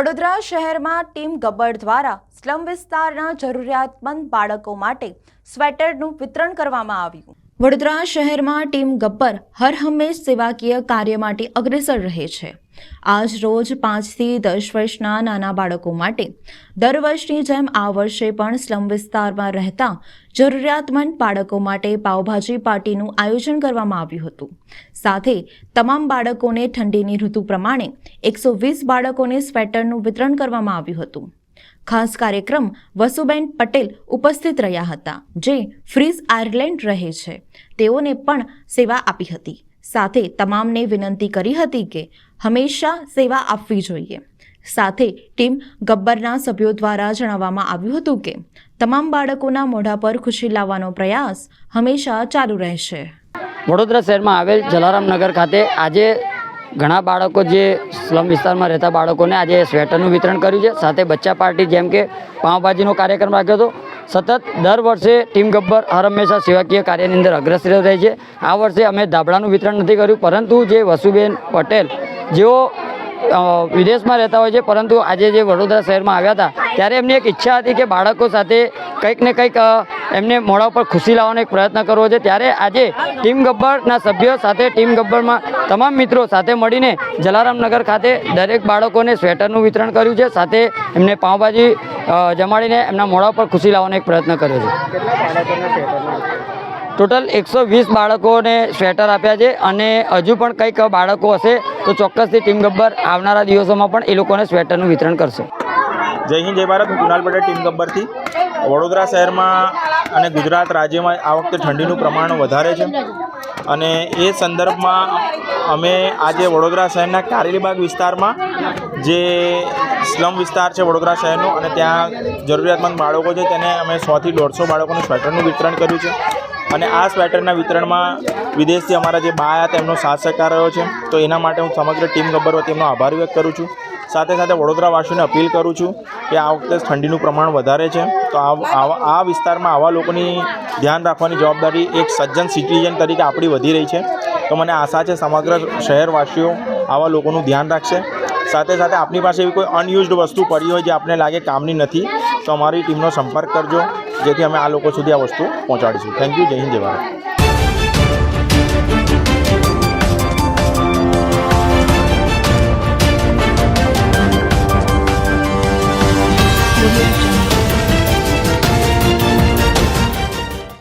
વડોદરા શહેરમાં ટીમ ગબ્બર દ્વારા સ્લમ વિસ્તારના જરૂરિયાતમંદ બાળકો માટે સ્વેટરનું વિતરણ કરવામાં આવ્યું। વડોદરા શહેરમાં ટીમ ગબ્બર હર હંમેશ સેવાકીય કાર્ય માટે અગ્રેસર રહે છે। આજ રોજ 5 થી 10 વર્ષના નાના બાળકો માટે દર વર્ષની જેમ આ વર્ષે પણ સ્લમ વિસ્તારમાં રહેતા જરૂરિયાતમંદ બાળકો માટે પાવભાજી પાર્ટીનું આયોજન કરવામાં આવ્યું હતું। સાથે તમામ બાળકોને ઠંડીની ઋતુ પ્રમાણે 120 બાળકોને સ્વેટરનું વિતરણ કરવામાં આવ્યું હતું। ખાસ કાર્યક્રમ વસુબેન પટેલ ઉપસ્થિત રહ્યા હતા, જે ફ્રીઝ આયર્લેન્ડ રહે છે। તેઓને પણ સેવા આપી હતી। સાથે તમામને વિનંતી કરી હતી કે હંમેશા સેવા આપવી જોઈએ। સાથે ટીમ ગબ્બરના સભ્યો દ્વારા જણાવવામાં આવ્યું હતું કે તમામ બાળકોના મોઢા પર ખુશી લાવવાનો પ્રયાસ હંમેશા ચાલુ રહેશે। વડોદરા શહેરમાં આવેલ જલારામનગર ખાતે આજે ઘણા બાળકો જે સ્લમ વિસ્તારમાં રહેતા બાળકોને આજે સ્વેટરનું વિતરણ કર્યું છે। સાથે બચ્ચા પાર્ટી જેમ કે પાવભાજીનો કાર્યક્રમ રાખ્યો હતો। સતત દર વર્ષે ટીમ ગબ્બર હર હંમેશા સેવાકીય કાર્યની અંદર અગ્રેસર રહે છે। આ વર્ષે અમે ધાબળાનું વિતરણ નથી કર્યું, પરંતુ જે વસુબેન પટેલ જેઓ વિદેશમાં રહેતા હોય છે, પરંતુ આજે જે વડોદરા શહેરમાં આવ્યા હતા ત્યારે એમની એક ઈચ્છા હતી કે બાળકો સાથે કંઈક ને કંઈક એમને મોઢા ઉપર ખુશી લાવવાનો એક પ્રયત્ન કરવો છે। ત્યારે આજે ટીમ ગબ્બરના સભ્યો સાથે ટીમ ગબ્બરમાં તમામ મિત્રો સાથે મળીને જલારામનગર ખાતે દરેક બાળકોને સ્વેટરનું વિતરણ કર્યું છે। સાથે એમને પાવભાજી જમાડીને એમના મોઢા પર ખુશી લાવવાનો એક પ્રયત્ન કર્યો છે। ટોટલ 120 બાળકોને સ્વેટર આપ્યા છે અને હજુ પણ કંઈક બાળકો હશે તો ચોક્કસથી ટીમ ગબ્બર આવનારા દિવસોમાં પણ એ લોકોને સ્વેટરનું વિતરણ કરશે। જય હિન્દ જય ભારત। હું કુનાલ પટેલ ટીમ ગબ્બરથી। વડોદરા શહેરમાં અને ગુજરાત રાજ્યમાં આ વખતે ઠંડીનું પ્રમાણ વધારે છે અને એ સંદર્ભમાં અમે આજે વડોદરા શહેરના કારેલીબાગ વિસ્તારમાં જે સ્લમ વિસ્તાર છે વડોદરા શહેરનો, અને ત્યાં જરૂરિયાતમંદ બાળકો છે તેને અમે 100 થી 150 બાળકોને સ્વેટરનું વિતરણ કર્યું છે। અને આ સ્વેટરના વિતરણમાં વિદેશથી અમારા જે બા આવ્યા તેમનો સાથ સહકાર રહ્યો છે, તો એના માટે હું સમગ્ર ટીમ ગબ્બર વતી એમનો આભાર વ્યક્ત કરું છું। સાથે સાથે વડોદરાવાસીઓને અપીલ કરું છું કે આ વખતે ઠંડીનું પ્રમાણ વધારે છે, તો આ વિસ્તારમાં આવા લોકોની ધ્યાન રાખવાની જવાબદારી એક સજ્જન સિટીઝન તરીકે આપણી વધી રહી છે। તો મને આશા છે સમગ્ર શહેરવાસીઓ આવા લોકોનું ધ્યાન રાખશે। સાથે સાથે આપની પાસે એવી કોઈ અનયુઝડ વસ્તુ પડી હોય જે આપને લાગે કામની નથી, તો અમારી ટીમનો સંપર્ક કરજો, જેથી અમે આ લોકો સુધી આ વસ્તુ પહોંચાડીશું। Thank you. જય હિન્દ જય ભારત।